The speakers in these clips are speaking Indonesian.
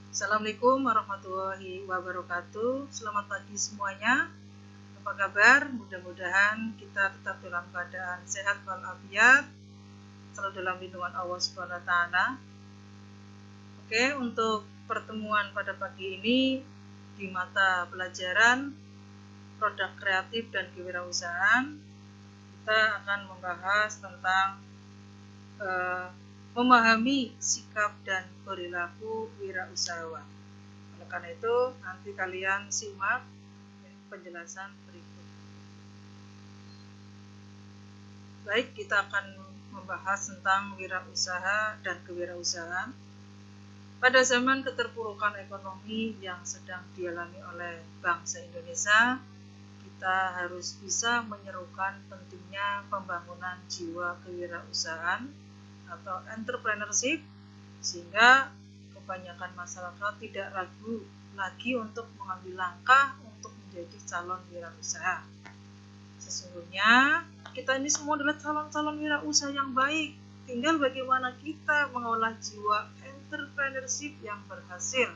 Assalamualaikum warahmatullahi wabarakatuh. Selamat pagi semuanya. Apa kabar? Mudah-mudahan kita tetap dalam keadaan sehat walafiat, selalu dalam lindungan Allah Subhanahu wa taala. Oke, untuk pertemuan pada pagi ini di mata pelajaran produk kreatif dan kewirausahaan, kita akan membahas tentang memahami sikap dan perilaku wirausahawan. Oleh karena itu, nanti kalian simak penjelasan berikut. Baik, kita akan membahas tentang wirausaha dan kewirausahaan. Pada zaman keterpurukan ekonomi yang sedang dialami oleh bangsa Indonesia, kita harus bisa menyerukan pentingnya pembangunan jiwa kewirausahaan atau entrepreneurship, sehingga kebanyakan masyarakat tidak ragu lagi untuk mengambil langkah untuk menjadi calon wirausaha. Sesungguhnya kita ini semua adalah calon-calon wirausaha yang baik, tinggal bagaimana kita mengolah jiwa entrepreneurship yang berhasil.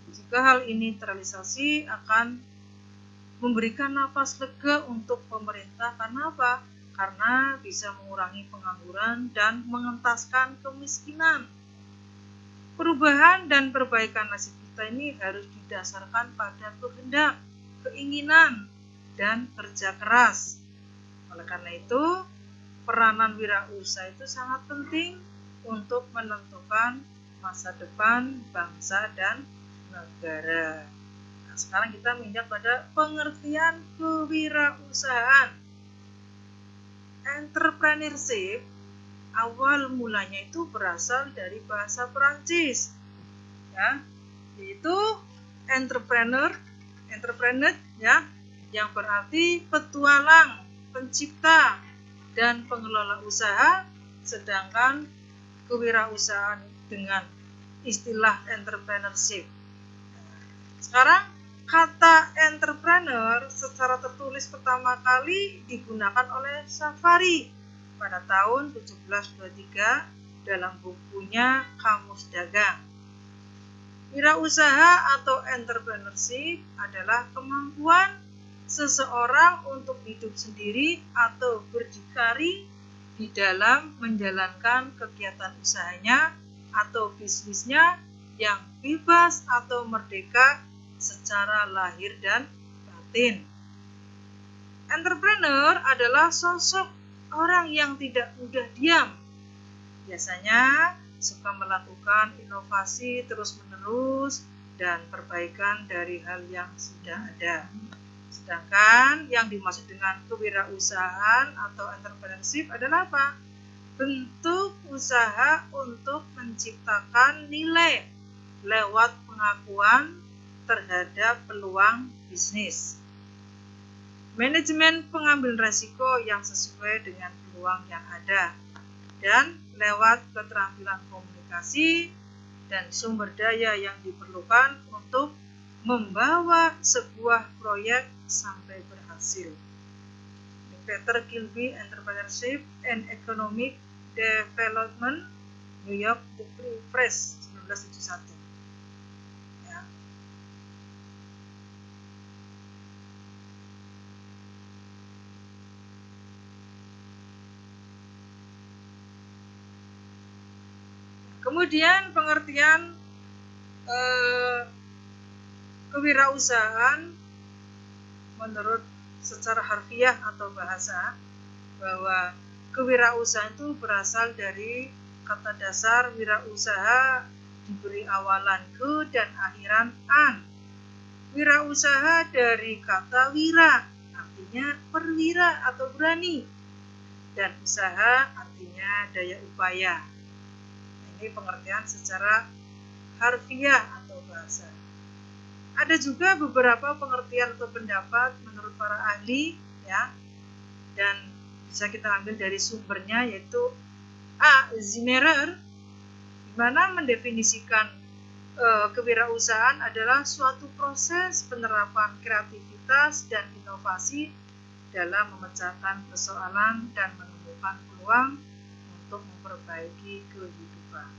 Jika hal ini terrealisasi, akan memberikan nafas lega untuk pemerintah. Karena apa? Karena bisa mengurangi pengangguran dan mengentaskan kemiskinan. Perubahan dan perbaikan nasib kita ini harus didasarkan pada kehendak, keinginan, dan kerja keras. Oleh karena itu, peranan wirausaha itu sangat penting untuk menentukan masa depan bangsa dan negara. Nah, sekarang kita menginjak pada pengertian kewirausahaan. Entrepreneurship awal mulanya itu berasal dari bahasa Perancis, ya, yaitu entrepreneur ya, yang berarti petualang, pencipta, dan pengelola usaha, sedangkan kewirausahaan dengan istilah entrepreneurship. Sekarang kata entrepreneur secara tertulis pertama kali digunakan oleh Safari pada tahun 1723 dalam bukunya Kamus Dagang. Wirausaha atau entrepreneurship adalah kemampuan seseorang untuk hidup sendiri atau berdikari di dalam menjalankan kegiatan usahanya atau bisnisnya yang bebas atau merdeka secara lahir dan batin. Entrepreneur adalah sosok orang yang tidak mudah diam. Biasanya suka melakukan inovasi terus-menerus dan perbaikan dari hal yang sudah ada. Sedangkan yang dimaksud dengan kewirausahaan atau entrepreneurship adalah apa? Bentuk usaha untuk menciptakan nilai lewat pengakuan terhadap peluang bisnis. Manajemen pengambil resiko yang sesuai dengan peluang yang ada, dan lewat keterampilan komunikasi dan sumber daya yang diperlukan untuk membawa sebuah proyek sampai berhasil. Peter Gilby, Entrepreneurship and Economic Development, New York, The Free Press, 1971. Ya. Kemudian pengertian kewirausahaan menurut secara harfiah atau bahasa, bahwa kewirausahaan itu berasal dari kata dasar wirausaha diberi awalan ke dan akhiran an. Wirausaha dari kata wira, artinya perwira atau berani, dan usaha artinya daya upaya. Ini pengertian secara harfiah atau bahasa. Ada juga beberapa pengertian atau pendapat menurut para ahli, ya, dan bisa kita ambil dari sumbernya, yaitu A. Zimmerer, di mana mendefinisikan kewirausahaan adalah suatu proses penerapan kreativitas dan inovasi dalam memecahkan persoalan dan menemukan peluang untuk memperbaiki kehidupan.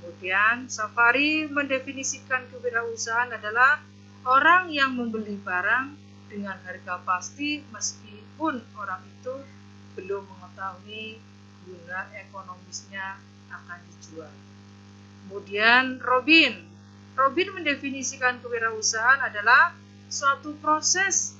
Kemudian Safari mendefinisikan kewirausahaan adalah orang yang membeli barang dengan harga pasti meskipun orang itu belum mengetahui guna ekonomisnya akan dijual. Kemudian Robin mendefinisikan kewirausahaan adalah suatu proses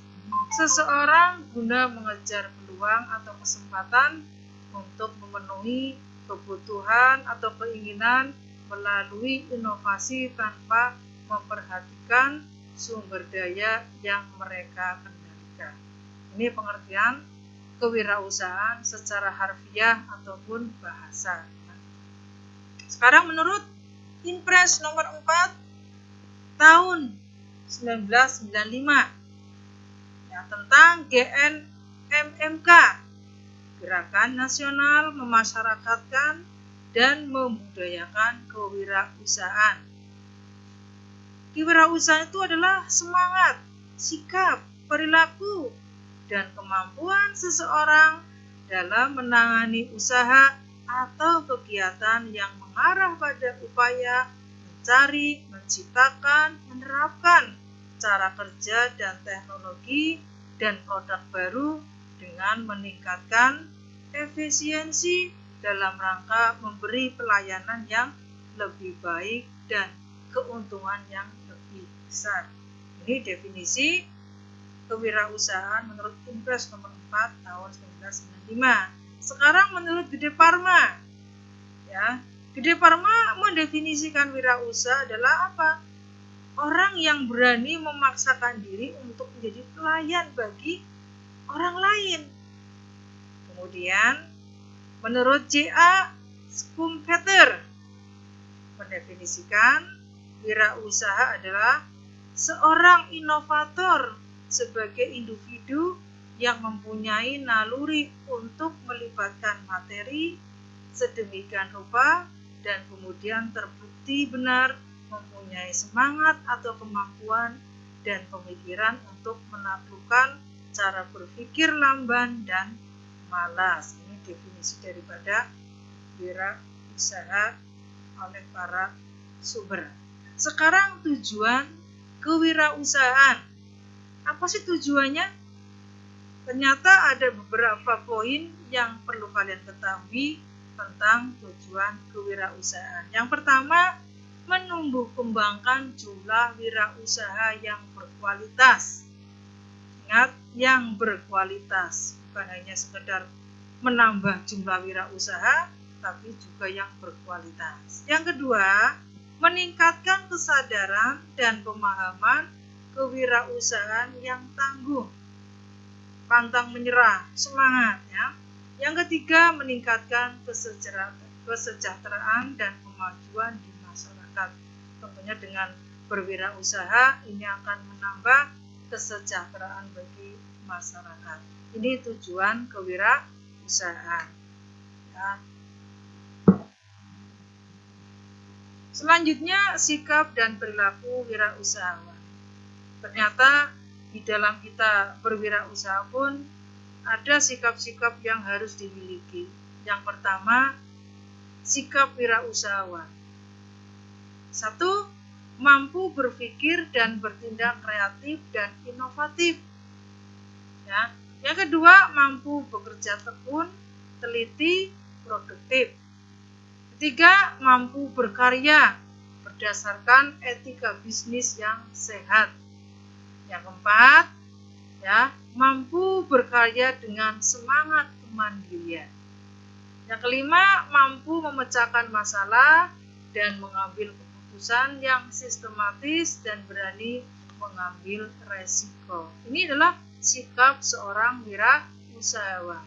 seseorang guna mengejar peluang atau kesempatan untuk memenuhi kebutuhan atau keinginan melalui inovasi tanpa memperhatikan sumber daya yang mereka kendalikan. Ini pengertian kewirausahaan secara harfiah ataupun bahasa. Sekarang menurut Inpres nomor 4 tahun 1995 ya, tentang GNMMK, Gerakan Nasional Memasyarakatkan dan Membudayakan Kewirausahaan. Kewirausahaan itu adalah semangat, sikap, perilaku, dan kemampuan seseorang dalam menangani usaha atau kegiatan yang mengarah pada upaya mencari, menciptakan, menerapkan cara kerja dan teknologi dan produk baru dengan meningkatkan efisiensi dalam rangka memberi pelayanan yang lebih baik dan keuntungan yang lebih besar. Ini definisi kewirausahaan menurut Inpres nomor 4 tahun 1995. Sekarang menurut Gede Parma, ya, Gede Parma mendefinisikan wirausaha adalah apa? Orang yang berani memaksakan diri untuk menjadi pelayan bagi orang lain. Kemudian menurut J.A. Schumpeter mendefinisikan wirausaha adalah seorang inovator sebagai individu yang mempunyai naluri untuk melibatkan materi sedemikian rupa dan kemudian terbukti benar mempunyai semangat atau kemampuan dan pemikiran untuk menaklukkan cara berpikir lamban dan malas. Ini definisi daripada wirausaha oleh para sumber. Sekarang tujuan kewirausahaan. Apa sih tujuannya? Ternyata ada beberapa poin yang perlu kalian ketahui tentang tujuan kewirausahaan. Yang pertama, menumbuh kembangkan jumlah wirausaha yang berkualitas. Ingat, yang berkualitas, bukan hanya sekedar menambah jumlah wirausaha, tapi juga yang berkualitas. Yang kedua, meningkatkan kesadaran dan pemahaman kewirausahaan yang tangguh, pantang menyerah, semangat, ya. Yang ketiga, meningkatkan kesejahteraan dan kemajuan di masyarakat. Tentunya dengan berwirausaha ini akan menambah kesejahteraan bagi masyarakat. Ini tujuan kewirausahaan. Ya. Selanjutnya, sikap dan perilaku wirausahawan. Ternyata di dalam kita berwirausaha pun ada sikap-sikap yang harus dimiliki. Yang pertama, sikap wirausahawan. 1. Mampu berpikir dan bertindak kreatif dan inovatif. Ya. Yang kedua, mampu bekerja tekun, teliti, produktif. Ketiga, mampu berkarya berdasarkan etika bisnis yang sehat. Yang keempat, ya, mampu berkarya dengan semangat kemandirian. Yang kelima, mampu memecahkan masalah dan mengambil keputusan yang sistematis dan berani mengambil resiko. Ini adalah sikap seorang wirausahawan.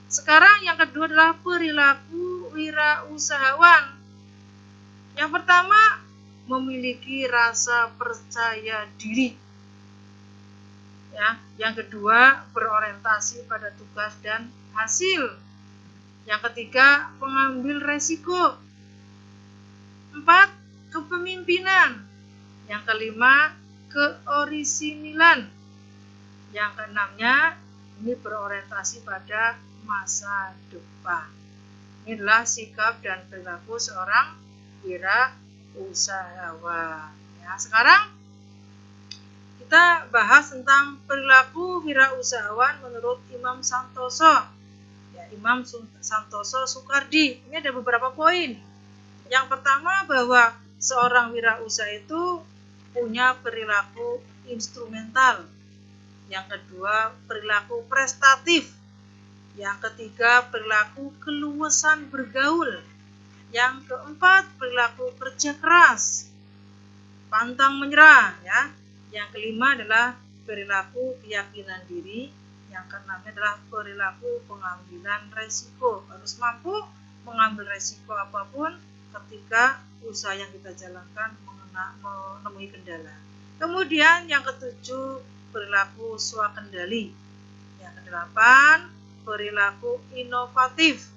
Sekarang yang kedua adalah perilaku wirausahawan. Yang pertama, memiliki rasa percaya diri. Ya, yang kedua, berorientasi pada tugas dan hasil. Yang ketiga, pengambil resiko. 4. Kepemimpinan. Yang kelima, keorisinilan. Yang keenamnya, ini berorientasi pada masa depan. Inilah sikap dan perilaku seorang wirausahawan. Ya, sekarang kita bahas tentang perilaku wirausahawan menurut Imam Santoso. Ya, Imam Santoso Soekardi. Ini ada beberapa poin. Yang pertama, bahwa seorang wirausaha itu punya perilaku instrumental. Yang kedua, perilaku prestatif. Yang ketiga, perilaku keluasan bergaul. Yang keempat, perilaku kerja keras, pantang menyerah, ya. Yang kelima adalah perilaku keyakinan diri. Yang keenam adalah perilaku pengambilan resiko. Harus mampu mengambil resiko apapun ketika usaha yang kita jalankan menemui kendala. Kemudian yang ketujuh, perilaku swakendali. Yang kedelapan, perilaku inovatif.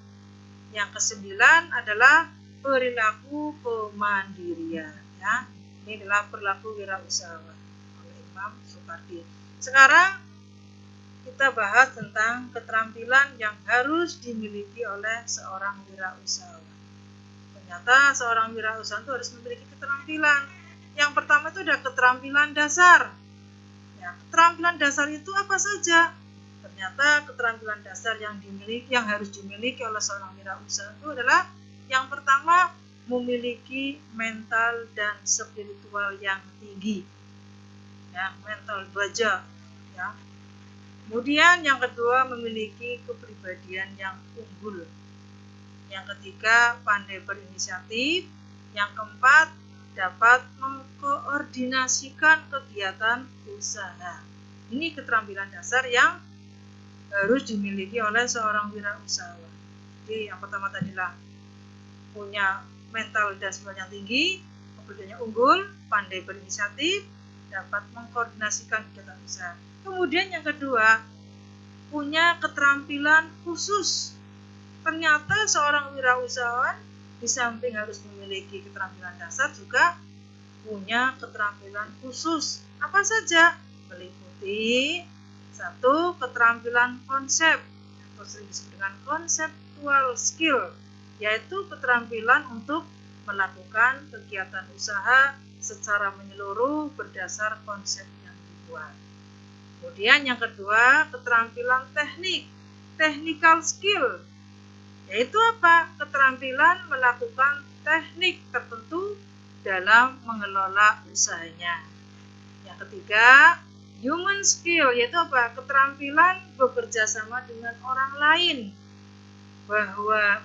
Yang kesembilan adalah perilaku kemandirian. Ya, ini adalah perilaku wirausahawan oleh Imam Soekardi. Sekarang kita bahas tentang keterampilan yang harus dimiliki oleh seorang wirausahawan. Ternyata seorang wirausahawan itu harus memiliki keterampilan. Yang pertama itu ada keterampilan dasar. Ya, keterampilan dasar itu apa saja? Ternyata keterampilan dasar yang harus dimiliki oleh seorang wirausaha itu adalah yang pertama, memiliki mental dan spiritual yang tinggi. Ya, mental baja, ya. Kemudian yang kedua, memiliki kepribadian yang unggul. Yang ketiga, pandai berinisiatif. Yang keempat, dapat mengkoordinasikan kegiatan usaha. Ini keterampilan dasar yang harus dimiliki oleh seorang wirausahawan. Jadi yang pertama tadilah punya mental dan spiritual yang tinggi, kepribadiannya unggul, pandai berinisiatif, dapat mengkoordinasikan kegiatan usaha. Kemudian yang kedua, punya keterampilan khusus. Ternyata seorang wirausahawan di samping harus memiliki keterampilan dasar juga punya keterampilan khusus. Apa saja? Meliputi satu, keterampilan konsep atau sering disebut dengan conceptual skill, yaitu keterampilan untuk melakukan kegiatan usaha secara menyeluruh berdasar konsep yang dibuat. Kemudian yang kedua, keterampilan teknik, technical skill, yaitu apa? Keterampilan melakukan teknik tertentu dalam mengelola usahanya. Yang ketiga, human skill, yaitu apa? Keterampilan bekerja sama dengan orang lain,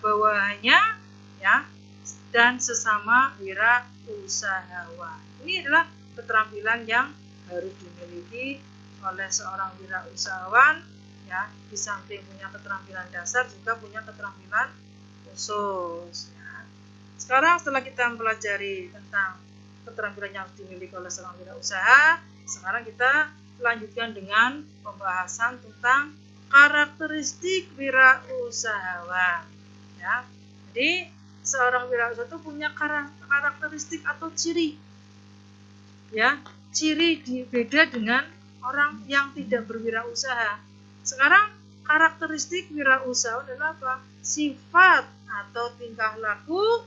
bawahannya, ya, dan sesama wirausahawan. Ini adalah keterampilan yang harus dimiliki oleh seorang wirausahawan, ya. Di samping punya keterampilan dasar juga punya keterampilan khusus, ya. Sekarang setelah kita mempelajari tentang keterampilan yang harus dimiliki oleh seorang wirausaha, sekarang kita lanjutkan dengan pembahasan tentang karakteristik wirausahawan. Ya, jadi seorang wirausaha itu punya karakteristik atau ciri. Ya, ciri beda dengan orang yang tidak berwirausaha. Sekarang karakteristik wirausaha adalah apa? Sifat atau tingkah laku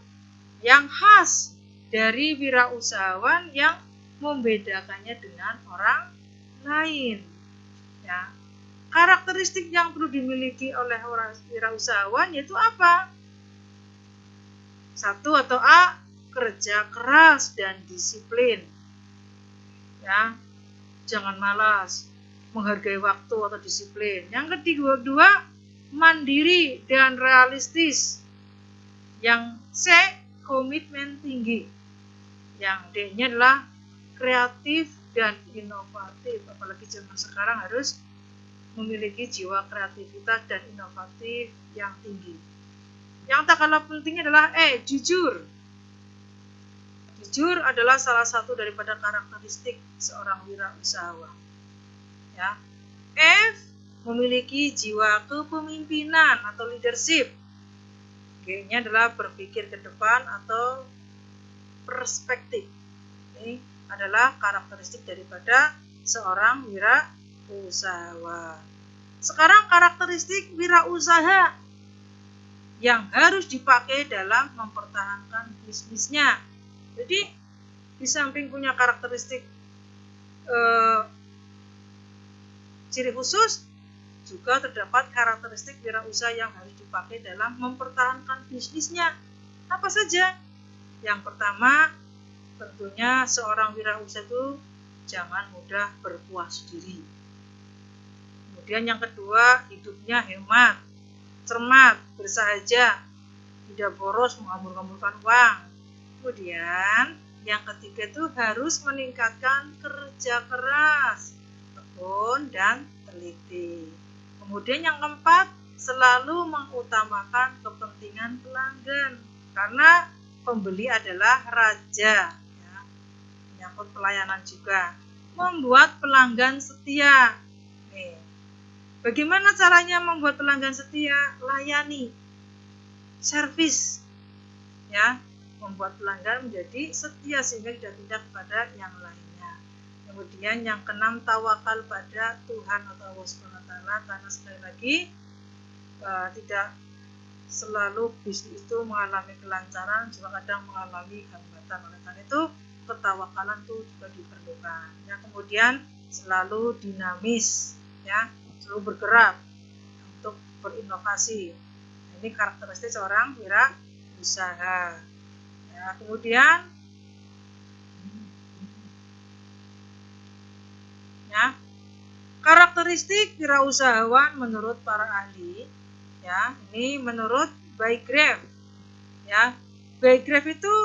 yang khas dari wirausahawan yang membedakannya dengan orang lain. Ya. Karakteristik yang perlu dimiliki oleh orang wirausahawan yaitu apa? Satu atau A, kerja keras dan disiplin. Ya. Jangan malas, menghargai waktu atau disiplin. Yang kedua, mandiri dan realistis. Yang C, komitmen tinggi. Yang D-nya adalah kreatif dan inovatif. Apalagi zaman sekarang harus memiliki jiwa kreativitas dan inovatif yang tinggi. Yang tak kalah pentingnya adalah jujur. Jujur adalah salah satu daripada karakteristik seorang wirausahawan. Ya. F, memiliki jiwa kepemimpinan atau leadership. G-nya adalah berpikir ke depan atau perspektif. Ini adalah karakteristik daripada seorang wirausahawan. Sekarang karakteristik wirausaha. yang harus dipakai dalam mempertahankan bisnisnya. Jadi di samping punya karakteristik ciri khusus, juga terdapat karakteristik wirausaha yang harus dipakai dalam mempertahankan bisnisnya. Apa saja? Yang pertama, tentunya seorang wirausaha itu jangan mudah berpuas diri. Kemudian yang kedua, hidupnya hemat, cermat, bersahaja, tidak boros menghambur-hamburkan uang. Kemudian yang ketiga itu harus meningkatkan kerja keras, tekun dan teliti. Kemudian yang keempat, selalu mengutamakan kepentingan pelanggan, karena pembeli adalah raja. Ya, menyangkut pelayanan juga. Membuat pelanggan setia. Nih, bagaimana caranya membuat pelanggan setia? Layani, servis, ya, membuat pelanggan menjadi setia sehingga tidak pindah kepada yang lainnya. Kemudian yang keenam, tawakal pada Tuhan atau Allah Subhanahu wa taala, karena sekali lagi tidak selalu bisnis itu mengalami kelancaran, juga kadang mengalami hambatan. Oleh karena itu ketawakalan itu juga diperlukan. Ya, kemudian selalu dinamis, ya, selalu bergerak untuk berinovasi. Ini karakteristik seorang wirausaha. Ya, kemudian ya, karakteristik wirausahawan menurut para ahli, ya, ini menurut Bygrave. Ya, Bygrave itu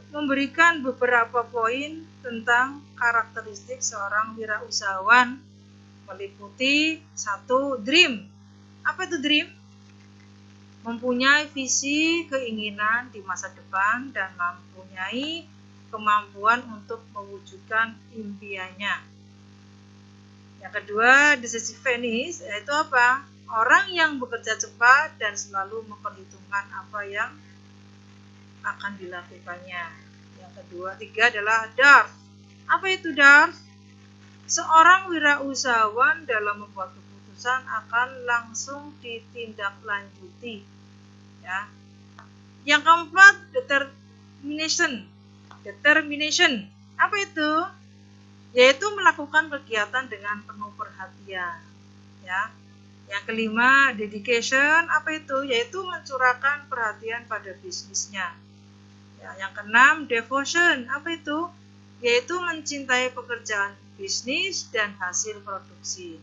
memberikan beberapa poin tentang karakteristik seorang wirausahawan, meliputi 1, dream. Apa itu dream? Mempunyai visi, keinginan di masa depan dan mempunyai kemampuan untuk mewujudkan impiannya. Yang kedua, decisiveness, yaitu apa? Orang yang bekerja cepat dan selalu memperhitungkan apa yang akan dilakukannya. Yang tiga adalah DARF. Apa itu DARF? Seorang wirausahawan dalam membuat keputusan akan langsung ditindaklanjuti. Ya. Yang keempat, determination. Apa itu? Yaitu melakukan kegiatan dengan penuh perhatian. Ya. Yang kelima, dedication. Apa itu? Yaitu mencurahkan perhatian pada bisnisnya. Ya, yang keenam, devotion. Apa itu? Yaitu mencintai pekerjaan bisnis dan hasil produksi.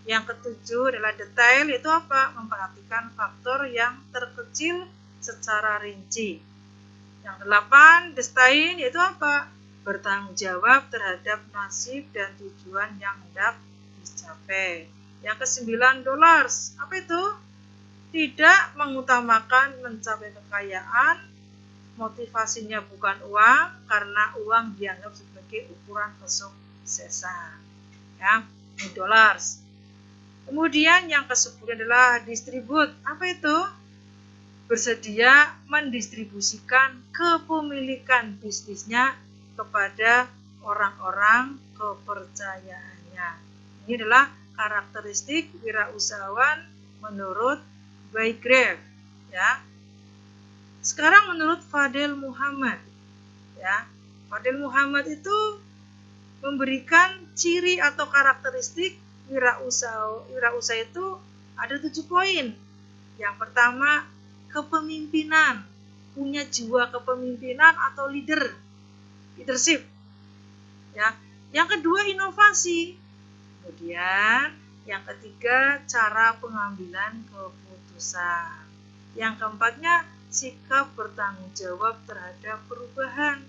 Yang ketujuh adalah detail. Itu apa? Memperhatikan faktor yang terkecil secara rinci. Yang delapan, destin. Yaitu apa? Bertanggung jawab terhadap nasib dan tujuan yang hendak dicapai. Yang kesembilan, dollars. Apa itu? Tidak mengutamakan mencapai kekayaan. Motivasinya bukan uang, karena uang dianggap sebagai ukuran kesuksesan. Ya, ini dollars. Kemudian yang ke-10 adalah distribute. Apa itu? Bersedia mendistribusikan kepemilikan bisnisnya kepada orang-orang kepercayaannya. Ini adalah karakteristik wirausahawan menurut Bygrave. Ya. Sekarang menurut Fadel Muhammad, ya, Fadel Muhammad itu memberikan ciri atau karakteristik wirausaha itu ada 7 poin. Yang pertama, kepemimpinan, punya jiwa kepemimpinan atau leadership. Ya. Yang kedua, inovasi. Kemudian yang ketiga, cara pengambilan keputusan. Yang keempatnya, sikap bertanggung jawab terhadap perubahan.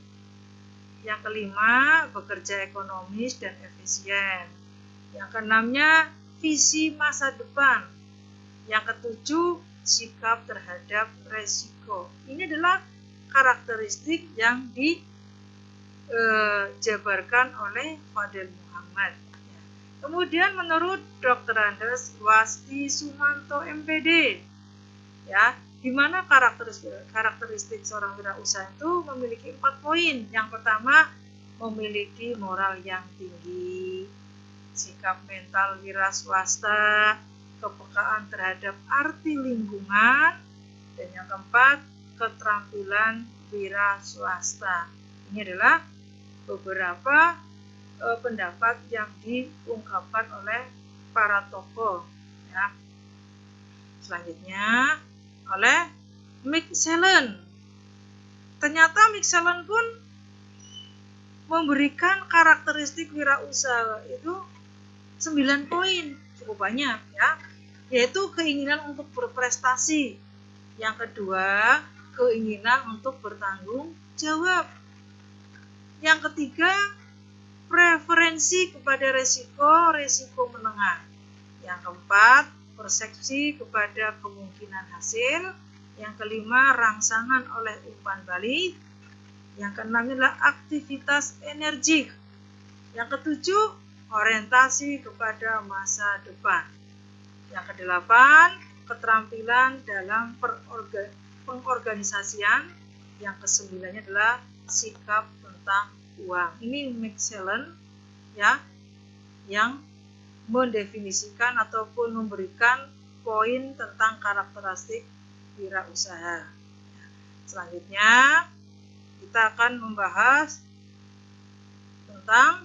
Yang kelima, bekerja ekonomis dan efisien. Yang keenamnya, visi masa depan. Yang ketujuh, sikap terhadap resiko. Ini adalah karakteristik yang dijabarkan oleh Fadel Muhammad. Kemudian menurut Dr. Andes Wasti Sumanto MPD, ya, di mana karakteristik seorang wirausaha itu memiliki 4 poin. Yang pertama, memiliki moral yang tinggi, sikap mental wira swasta, kepekaan terhadap arti lingkungan, dan yang keempat, keterampilan wira swasta. Ini adalah beberapa pendapat yang diungkapkan oleh para tokoh, ya. Selanjutnya oleh McClellan. Ternyata McClellan pun memberikan karakteristik wirausaha itu 9 poin, cukup banyak, ya. Yaitu keinginan untuk berprestasi. Yang kedua, keinginan untuk bertanggung jawab. Yang ketiga, preferensi kepada resiko menengah. Yang keempat, persepsi kepada kemungkinan hasil. Yang kelima, rangsangan oleh umpan balik. Yang keenam adalah aktivitas energik. Yang ketujuh, orientasi kepada masa depan. Yang kedelapan, keterampilan dalam pengorganisasian. Yang kesembilannya adalah sikap tentang uang. Ini McClellan, ya, yang mendefinisikan ataupun memberikan poin tentang karakteristik wirausaha. Selanjutnya kita akan membahas tentang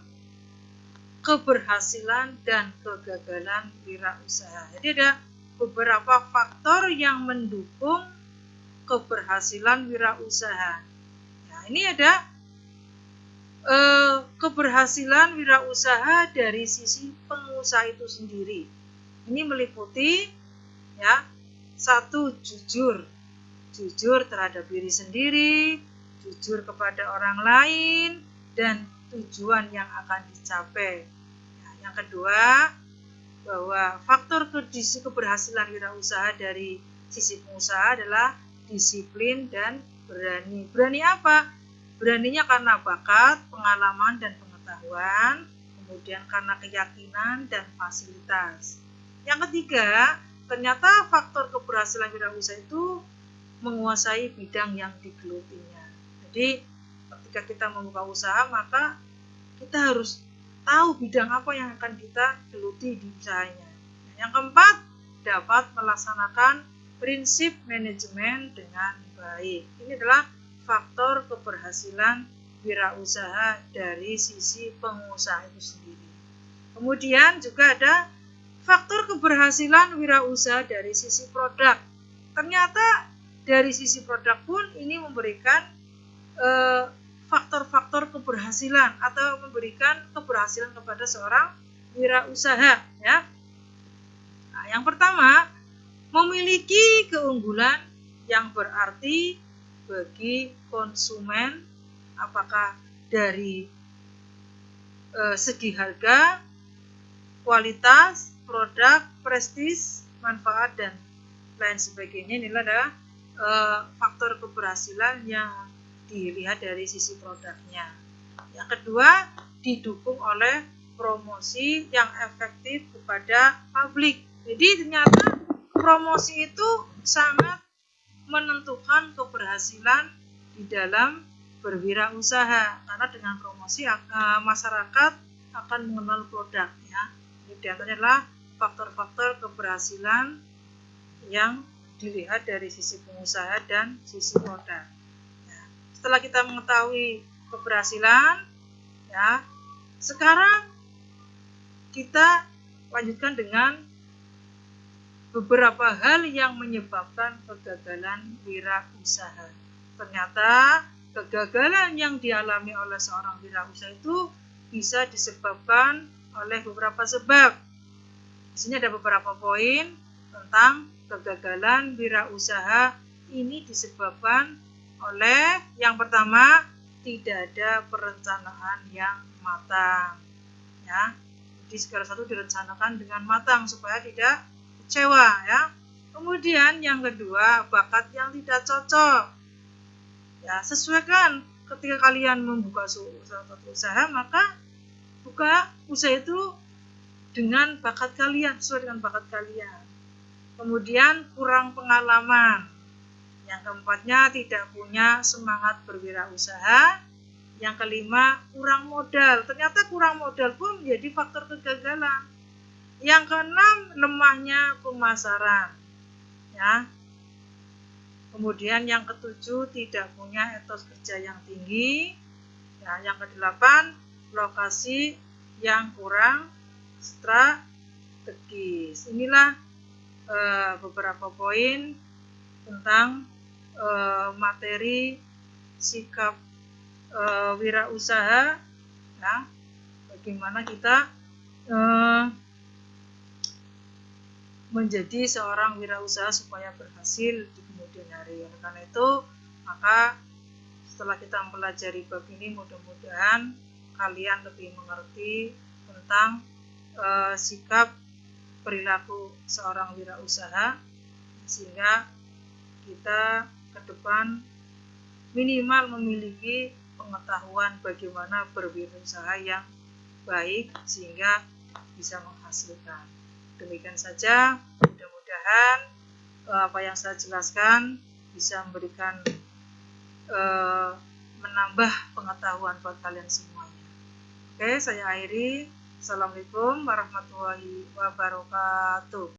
keberhasilan dan kegagalan wirausaha. Jadi ada beberapa faktor yang mendukung keberhasilan wirausaha. Nah, ini ada keberhasilan wirausaha dari sisi pengusaha itu sendiri. Ini meliputi, ya, satu, jujur terhadap diri sendiri, jujur kepada orang lain, dan tujuan yang akan dicapai. Nah, yang kedua, bahwa faktor keberhasilan wirausaha dari sisi pengusaha adalah disiplin dan berani. Berani apa? Beraninya karena bakat, pengalaman, dan pengetahuan, kemudian karena keyakinan dan fasilitas. Yang ketiga, ternyata faktor keberhasilan wirausaha itu menguasai bidang yang digelutinya. Jadi, ketika kita membuka usaha, maka kita harus tahu bidang apa yang akan kita geluti di usahanya. Yang keempat, dapat melaksanakan prinsip manajemen dengan baik. Ini adalah faktor keberhasilan wirausaha dari sisi pengusaha itu sendiri. Kemudian juga ada faktor keberhasilan wirausaha dari sisi produk. Ternyata dari sisi produk pun ini memberikan faktor-faktor keberhasilan atau memberikan keberhasilan kepada seorang wirausaha, ya. Nah, yang pertama, memiliki keunggulan yang berarti bagi konsumen, apakah dari segi harga, kualitas, produk, prestis, manfaat, dan lain sebagainya. Ini adalah faktor keberhasilan yang dilihat dari sisi produknya. Yang kedua, didukung oleh promosi yang efektif kepada publik. Jadi ternyata promosi itu sangat menentukan keberhasilan di dalam berwirausaha, karena dengan promosi masyarakat akan mengenal produk, ya. Ini diantaranya adalah faktor-faktor keberhasilan yang dilihat dari sisi pengusaha dan sisi produk. Ya. Setelah kita mengetahui keberhasilan, ya, sekarang kita lanjutkan dengan beberapa hal yang menyebabkan kegagalan wirausaha. Ternyata kegagalan yang dialami oleh seorang wirausaha itu bisa disebabkan oleh beberapa sebab. Di sini ada beberapa poin tentang kegagalan wirausaha. Ini disebabkan oleh yang pertama, tidak ada perencanaan yang matang, ya. Jadi segala sesuatu direncanakan dengan matang supaya tidak kecewa, ya. Kemudian yang kedua, bakat yang tidak cocok. Ya, sesuaikan ketika kalian membuka suatu usaha, maka buka usaha itu dengan bakat kalian, sesuai dengan bakat kalian. Kemudian kurang pengalaman. Yang keempatnya, tidak punya semangat berwirausaha. Yang kelima, kurang modal. Ternyata kurang modal pun menjadi faktor kegagalan. Yang keenam, lemahnya pemasaran. Ya. Kemudian yang ketujuh, tidak punya etos kerja yang tinggi. Ya, yang kedelapan, lokasi yang kurang strategis. Inilah beberapa poin tentang materi sikap wirausaha, ya, bagaimana kita menjadi seorang wirausaha supaya berhasil di kemudian hari. Oleh karena itu, maka setelah kita mempelajari bab ini, mudah-mudahan kalian lebih mengerti tentang sikap perilaku seorang wirausaha, sehingga kita ke depan minimal memiliki pengetahuan bagaimana berwirausaha yang baik sehingga bisa menghasilkan. Demikian saja, mudah-mudahan apa yang saya jelaskan bisa memberikan menambah pengetahuan buat kalian semuanya. Oke, saya akhiri. Assalamualaikum warahmatullahi wabarakatuh.